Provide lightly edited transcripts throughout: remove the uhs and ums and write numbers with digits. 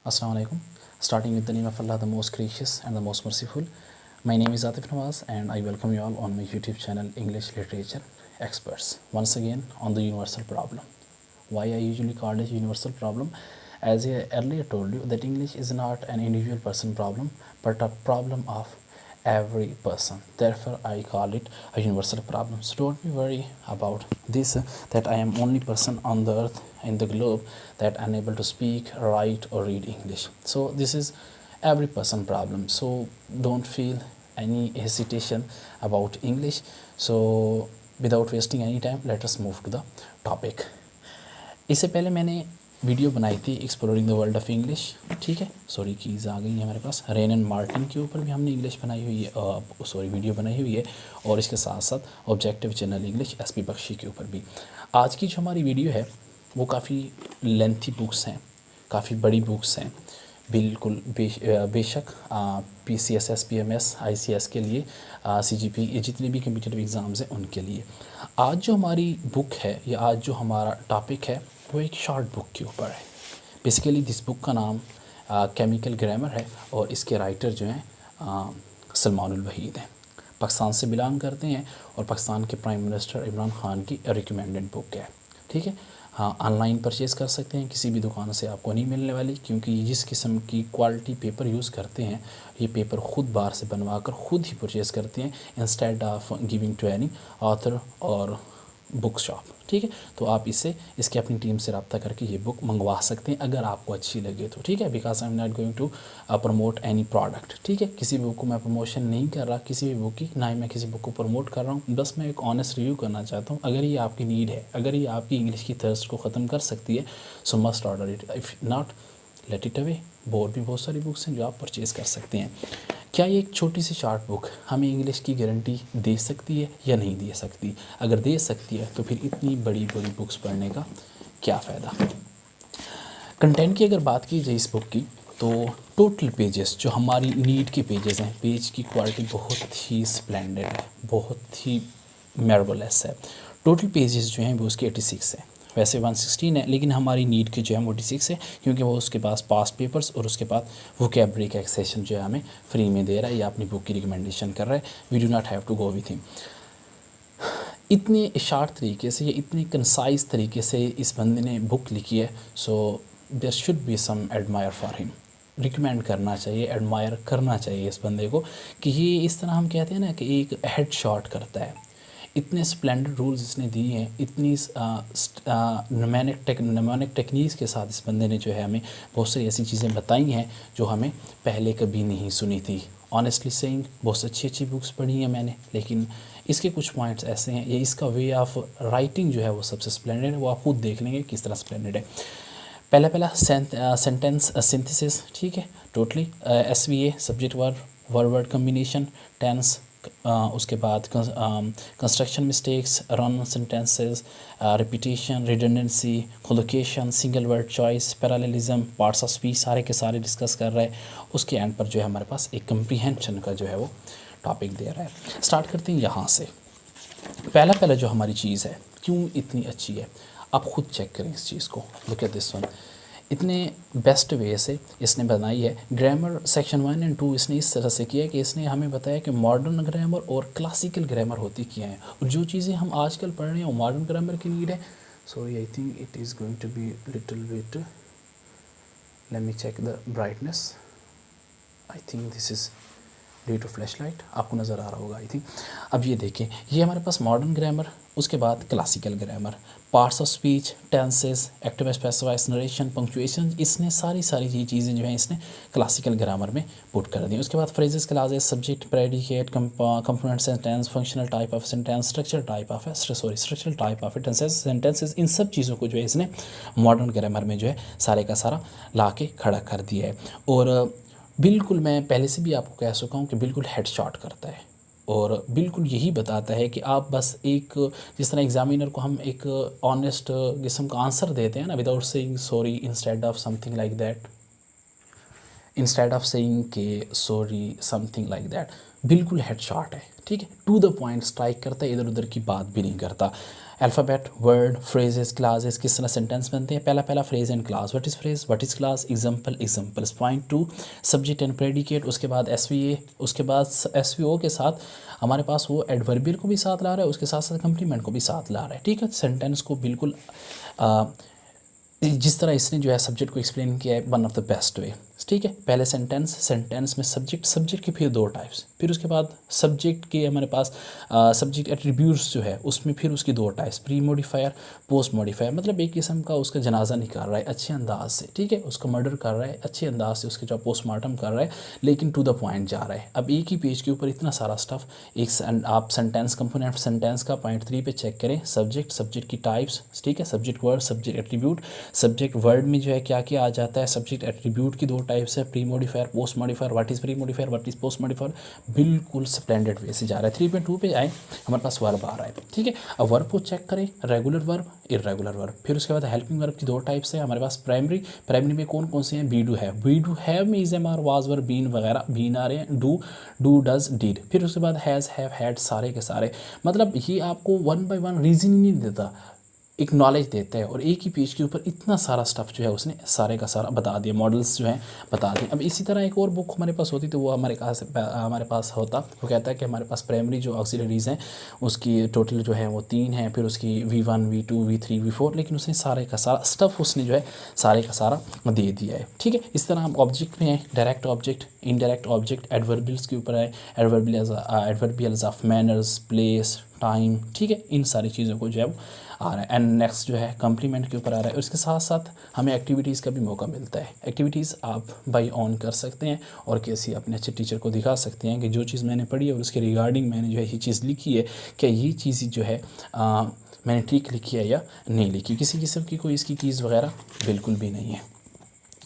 Assalamu alaikum. Starting with the name of Allah, the most gracious and the most merciful. My name is Atif Nawaz and I welcome you all on my YouTube channel English Literature Experts. Once again on the universal problem. Why I usually call it universal problem? As I earlier told you that English is not an individual person problem but a problem of every person. Therefore I call it a universal problem. So don't be worried about this that I am only person on the earth in the globe that unable to speak, write or read English. So this is every person problem. So don't feel any hesitation about English. So without wasting any time, let us move to the topic. इससे पहले मैंने video बनाई थी exploring the world of English, ठीक है. Sorry keys आ गई है हमारे पास. रेन एंड मार्टिन के ऊपर भी हमने इंग्लिश बनाई हुई है, सॉरी वीडियो बनाई हुई है. और इसके साथ साथ objective general English SP Bakshi के ऊपर भी. आज की जो हमारी वीडियो है वो काफ़ी लेंथी बुक्स हैं, काफ़ी बड़ी बुक्स हैं बिल्कुल. बेशक PCSS PMS ICS के लिए, CGP, ये जितने भी कम्पिटिटिव एग्ज़ाम्स हैं उनके लिए. आज जो हमारी बुक है या आज जो हमारा टॉपिक है वो एक शॉर्ट बुक के ऊपर है. बेसिकली दिस बुक का नाम केमिकल ग्रामर है और इसके राइटर जो हैं सलमानुल वहीद हैं. पाकिस्तान से बिलोंग करते हैं और पाकिस्तान के प्राइम मिनिस्टर इमरान खान की रिकमेंडेड बुक है, ठीक है. हाँ, ऑनलाइन परचेज़ कर सकते हैं, किसी भी दुकान से आपको नहीं मिलने वाली, क्योंकि जिस किस्म की क्वालिटी पेपर यूज़ करते हैं ये पेपर ख़ुद बाहर से बनवा कर ख़ुद ही परचेज़ करते हैं instead of giving to any author और बुक शॉप, ठीक है. तो आप इसके अपनी टीम से रब्ता करके ये बुक मंगवा सकते हैं अगर आपको अच्छी लगे तो, ठीक है. Because I am not going to promote any product, ठीक है. किसी भी बुक को मैं प्रमोशन नहीं कर रहा, किसी भी बुक की, ना ही मैं किसी बुक को प्रमोट कर रहा हूँ. बस मैं एक ऑनेस्ट रिव्यू करना चाहता हूँ. अगर ये आपकी नीड है, अगर ये आपकी इंग्लिश की थर्स्ट को ख़त्म कर सकती है, सो must order it. If not, let it away. और भी बहुत सारी बुक्स हैं जो आप परचेज़ कर सकते हैं. क्या ये एक छोटी सी शॉर्ट बुक हमें इंग्लिश की गारंटी दे सकती है या नहीं दे सकती? अगर दे सकती है तो फिर इतनी बड़ी बड़ी बुक्स पढ़ने का क्या फ़ायदा. कंटेंट की अगर बात की जाए इस बुक की तो टोटल पेजेस जो हमारी नीड के पेजेस हैं, पेज की क्वालिटी बहुत ही स्प्लेंडेड है, बहुत ही मेरेबलेस है. टोटल पेजेस जो हैं वो उसके 86 हैं. वैसे 116 है लेकिन हमारी नीड के जो है 46 है, क्योंकि वो उसके पास पास्ट पेपर्स और उसके बाद वोकैबुलरी का एक्सेशन जो है हमें फ्री में दे रहा है या अपनी बुक की रिकमेंडेशन कर रहा है. We do not have to go with him. इतने शार्ट तरीके से या इतने कंसाइज तरीके से इस बंदे ने बुक लिखी है. So there should be some admire for him. Recommend करना चाहिए, एडमायर करना चाहिए इस बंदे को कि ये इस तरह हम कहते हैं ना कि एक हेड शॉट करता है. इतने स्प्लेंडेड रूल्स इसने दिए हैं, इतनी न्यूमेरिक टेक्निक्स के साथ इस बंदे ने जो है हमें बहुत सारी ऐसी चीज़ें बताई हैं जो हमें पहले कभी नहीं सुनी थी. ऑनेस्टली सेइंग बहुत अच्छी बुक्स पढ़ी हैं मैंने, लेकिन इसके कुछ पॉइंट्स ऐसे हैं, ये इसका वे ऑफ राइटिंग जो है वो सबसे स्प्लेंडेड है. वो आप खुद देख लेंगे किस तरह स्प्लेंडेड है. पहला सेंटेंस सिंथेसिस, ठीक है. Totally SVA subject verb combination, tense, उसके बाद construction mistakes, run sentences, repetition, redundancy, collocation, single word choice, parallelism, parts of speech, सारे के सारे डिस्कस कर रहे हैं. उसके एंड पर जो है हमारे पास एक कम्प्रीहेंशन का जो है वो टॉपिक दे रहा है. स्टार्ट करते हैं यहाँ से. पहला जो हमारी चीज़ है क्यों इतनी अच्छी है, आप ख़ुद चेक करें इस चीज़ को. Look at this one. इतने बेस्ट वे से इसने बनाई है. ग्रामर सेक्शन 1 और 2 इसने इस तरह से किया है कि इसने हमें बताया कि मॉडर्न ग्रामर और क्लासिकल ग्रामर होती क्या है, और जो चीज़ें हम आजकल पढ़ रहे हैं वो मॉडर्न ग्रामर की नीड है. Sorry, I think it is going to be little bit, let me check the brightness. I think this is due to flash light, आपको नज़र आ रहा होगा आई थिंक. अब ये देखें, ये हमारे पास मॉडर्न ग्रामर, उसके बाद classical grammar, parts of speech, tenses, active specifies, narration, punctuation, इसने सारी ये चीज़ें जो हैं इसने क्लासिकल ग्रामर में पुट कर दी. उसके बाद phrases, classes, subject, predicate, component sentence, functional type of sentence, structural type of sentences, इन सब चीज़ों को जो है इसने मॉडर्न ग्रामर में जो है सारे का सारा ला के खड़ा कर दिया है. और बिल्कुल मैं पहले से भी आपको कह चुका हूँ कि बिल्कुल हेड शॉट करता है और बिल्कुल यही बताता है कि आप बस एक, जिस तरह एग्जामिनर को हम एक ऑनेस्ट किस्म का आंसर देते हैं ना, without saying sorry instead of something like that, instead of saying के सॉरी समथिंग लाइक दैट, बिल्कुल हेड शॉट है, ठीक है. टू द पॉइंट स्ट्राइक करता है, इधर उधर की बात भी नहीं करता. अल्फ़ाबेट, वर्ड, फ्रेजेस, क्लासेस, किस तरह सेंटेंस बनते हैं। पहला phrase and class, what is phrase, what is class, example, examples. Point 2 subject and predicate, उसके बाद एसवीए, उसके बाद एसवीओ के साथ हमारे पास वो एडवर्बियल को भी साथ ला रहा है, उसके साथ साथ कंप्लीमेंट को भी साथ ला रहा है। ठीक है, सेंटेंस को बिल्कुल जिस तरह इसने जो है सब्जेक्ट को एक्सप्लेन किया है, one of the best way. ठीक है, पहले सेंटेंस में सब्जेक्ट के फिर 2 टाइप्स, फिर उसके बाद सब्जेक्ट के हमारे पास सब्जेक्ट एट्रीब्यूट्स जो है उसमें फिर उसकी 2 types, pre modifier, post modifier. मतलब एक किस्म का उसका जनाजा निकाल रहा है अच्छे अंदाज से, ठीक है, उसका मर्डर कर रहा है अच्छे अंदाज से, उसके जो पोस्टमार्टम कर रहा है, लेकिन टू द पॉइंट जा रहा है। अब एक ही पेज के ऊपर इतना सारा स्टफ, आप सेंटेंस कंपोनेंट सेंटेंस का पॉइंट 3 पे चेक करें, सब्जेक्ट की टाइप्स, ठीक है, subject word, subject attribute. Subject word में जो है क्या क्या आ जाता है, सब्जेक्ट एट्रीब्यूट की 2 टाइप्स है, pre modifier, post modifier, what is pre modifier, what is post modifier. बिल्कुल स्प्लेंडेड वे से जा रहा है। 3.2 पे आए, हमारे पास वर्ब आ रहा है, ठीक है। अब वर्ब को चेक करें, रेगुलर वर्ब, इर्रेगुलर वर्ब। फिर उसके बाद हेल्पिंग वर्ब की 2 टाइप्स है हमारे पास, प्राइमरी में कौन कौन से हैं, बी डू हैव में is am are was were been वगैरह, बीन आ रहे हैं, डू डज डिड। फिर उसके बाद हैज़ हैव हैड, सारे के सारे। मतलब ये आपको 1 बाय 1 रीजन ही नहीं देता, एक नॉलेज देता है, और एक ही पेज के ऊपर इतना सारा स्टफ़ जो है उसने सारे का सारा बता दिया, मॉडल्स जो हैं बता दिए। अब इसी तरह एक और बुक हमारे पास होती तो वो हमारे पास होता, वो कहता है कि हमारे पास प्राइमरी जो ऑक्सिलरीज़ हैं उसकी टोटल जो है वो 3 हैं, फिर उसकी V1 V2 V3 V4, लेकिन उसने सारे का सारा स्टफ़ उसने जो है सारे का सारा दे दिया है, ठीक है। इस तरह हम ऑब्जेक्ट में हैं, direct object, indirect object, adverbials के ऊपर है, adverbials of manners, place, time, ठीक है, इन सारी चीज़ों को जो है आ रहा है। एंड नेक्स्ट जो है कम्प्लीमेंट के ऊपर आ रहा है, और इसके साथ साथ हमें एक्टिविटीज़ का भी मौका मिलता है। एक्टिविटीज़ आप बाई ऑन कर सकते हैं और किसी अपने अच्छे टीचर को दिखा सकते हैं कि जो चीज़ मैंने पढ़ी है और उसके रिगार्डिंग मैंने जो है ये चीज़ लिखी है, क्या ये चीज़ जो है मैंने ठीक लिखी है या नहीं लिखी। किसी किस्म की कोई इसकी चीज़ वगैरह बिल्कुल भी नहीं है,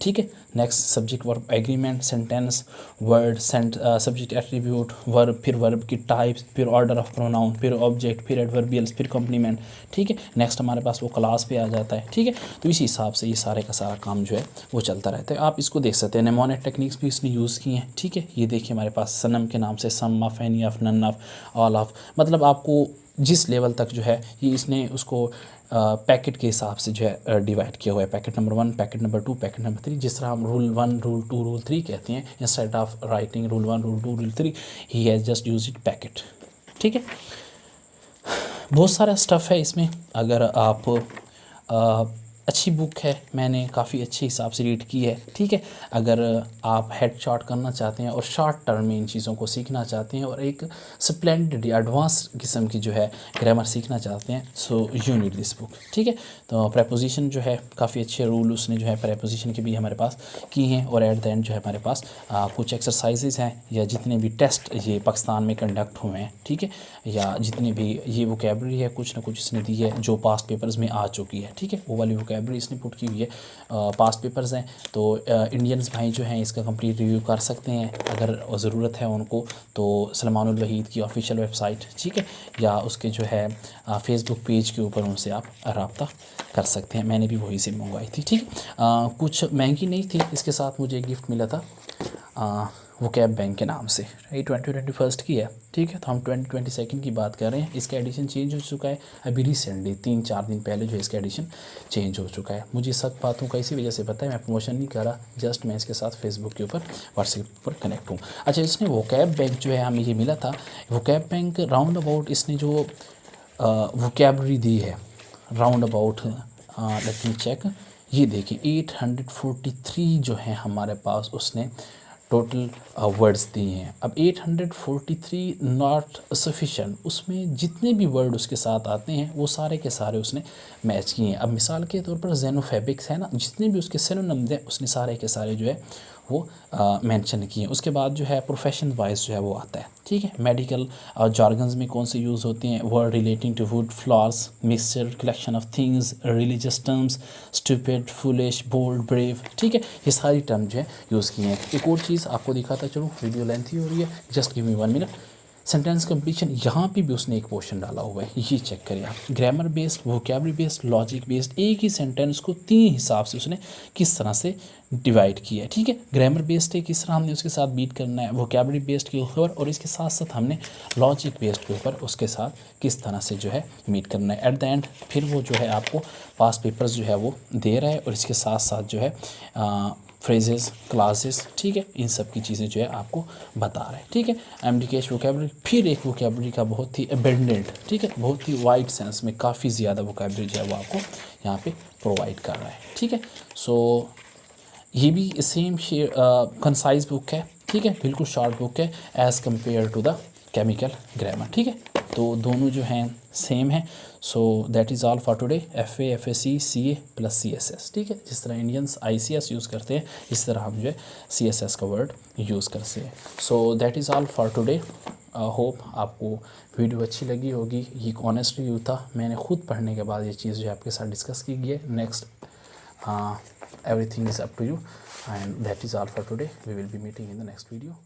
ठीक है। Next subject verb agreement, sentence, word, subject attribute, verb, फिर वर्ब की टाइप्स, फिर ऑर्डर ऑफ प्रोनाउन, फिर ऑब्जेक्ट, फिर एडवर्बियल्स, फिर कॉम्प्लीमेंट, ठीक है। नेक्स्ट हमारे पास वो क्लास पे आ जाता है, ठीक है। तो इसी हिसाब से ये सारे का सारा काम जो है वो चलता रहता है। आप इसको देख सकते हैं, नेमोनिक टेक्निक्स भी इसने यूज़ की हैं, ठीक है। ये देखिए हमारे पास सनम के नाम से, some of, any of, none of, all of, मतलब आपको जिस लेवल तक जो है ये इसने उसको पैकेट के हिसाब से जो है डिवाइड किया हुआ है, packet number 1, packet number 2, packet number 3। जिस तरह हम रूल 1, रूल 2, रूल 3 कहते हैं, instead of writing rule 1, rule 2, rule 3, he has just use it packet, ठीक है। बहुत सारा स्टफ़ है इसमें। अगर आप अच्छी बुक है, मैंने काफ़ी अच्छे हिसाब से रीड की है, ठीक है। अगर आप हेड शॉट करना चाहते हैं और शॉर्ट टर्म में इन चीज़ों को सीखना चाहते हैं और एक स्प्लेंडेड एडवांस किस्म की जो है ग्रामर सीखना चाहते हैं, so you need this book, ठीक है। तो प्रेपोजिशन जो है काफ़ी अच्छे रूल उसने जो है प्रेपोजिशन के भी हमारे पास की हैं, और एट द एंड जो है हमारे पास कुछ एक्सरसाइजेज हैं या जितने भी टेस्ट ये पाकिस्तान में कंडक्ट हुए हैं, ठीक है, या जितने भी ये वोकैबलरी है कुछ ना कुछ इसने दी है जो पास्ट पेपर्स में आ चुकी है, ठीक है। वो वाली वोकैबलरी इसने पुट की हुई है, पास्ट पेपर्स हैं। तो इंडियंस भाई जो हैं इसका कंप्लीट रिव्यू कर सकते हैं अगर ज़रूरत है उनको, तो सलमानुल वहीद की ऑफिशियल वेबसाइट, ठीक है, या उसके जो है फेसबुक पेज के ऊपर उनसे आप रब्ता कर सकते हैं। मैंने भी वही से मंगवाई थी, ठीक है। कुछ महंगी नहीं थी, इसके साथ मुझे एक गिफ्ट मिला था वोकैब बैंक के नाम से। ये 2021 की है, ठीक है। तो हम 2022 की बात कर रहे हैं। इसका एडिशन चेंज हो चुका है अभी रिसेंटली, 3-4 दिन पहले जो है इसका एडिशन चेंज हो चुका है। मुझे सब बातों का इसी वजह से पता है, मैं प्रमोशन नहीं कर रहा, जस्ट मैं इसके साथ फेसबुक के ऊपर, व्हाट्सएप पर कनेक्ट हूँ। अच्छा, इसने वोकैब बैंक जो है हमें ये मिला था, वोकैब बैंक राउंड अबाउट इसने जो वोकैबलरी दी है round about, let me check, ये देखिए 843 जो है हमारे पास उसने टोटल वर्ड्स दिए हैं। अब 843 नॉट सफिशेंट, उसमें जितने भी वर्ड उसके साथ आते हैं वो सारे के सारे उसने मैच किए हैं। अब मिसाल के तौर पर जेनोफेबिक्स है ना, जितने भी उसके सिनोनिम्स हैं उसने सारे के सारे जो है वो मेंशन किए हैं। उसके बाद जो है प्रोफेशन वाइज जो है वो आता है, ठीक है। मेडिकल और जार्गन्स में कौन से यूज़ होते हैं, word relating to wood, flowers, mixture, collection of things, religious terms, stupid, foolish, bold, brave, ठीक है। ये सारी टर्म जो है यूज़ किए हैं। एक और चीज़ आपको दिखाता चलूँ, वीडियो लेंथी हो रही है, just give me 1 minute. Sentence completion यहाँ पे भी उसने एक पोर्शन डाला हुआ है, ये चेक करिए आप। Grammar based, vocabulary based, logic based, एक ही सेंटेंस को 3 हिसाब से उसने किस तरह से डिवाइड किया है, ठीक है। ग्रामर बेस्ड है, किस तरह हमने उसके साथ बीट करना है, वोकेबलरी बेस्ड के ऊपर, और इसके साथ साथ हमने लॉजिक बेस्ड के ऊपर उसके साथ किस तरह से जो है मीट करना है। एट द एंड फिर वो जो है आपको पास्ट पेपर्स जो है वो दे रहा है, और इसके साथ साथ जो है फ्रेजेस, क्लासेस, ठीक है, इन सब की चीज़ें जो है आपको बता रहा है, ठीक है। एमडीकेएच वोकेबलरी, फिर एक वोकेबलरी का बहुत ही अबेंडेंट, ठीक है, बहुत ही वाइड सेंस में काफ़ी ज़्यादा वोकेबलरी जो है वो आपको यहाँ पे प्रोवाइड कर रहा है, ठीक है। सो ये भी सेम कंसाइज बुक है, ठीक है, बिल्कुल शॉर्ट बुक है as compare to the chemical grammar, ठीक है। तो दोनों जो हैं सेम है। So that is all for today. FA, FSC, CA plus CSS, ठीक है। जिस तरह इंडियंस ICS यूज़ करते हैं, इस तरह हम जो है CSS का वर्ड यूज़ करते हैं। सो that is all for today. Hope आपको वीडियो अच्छी लगी होगी। ये एक ऑनेस्ट रिव्यू था, मैंने खुद पढ़ने के बाद ये चीज़ जो है आपके साथ डिस्कस की गई है। Next everything is up to you, and that is all for today. We will be meeting in the next video.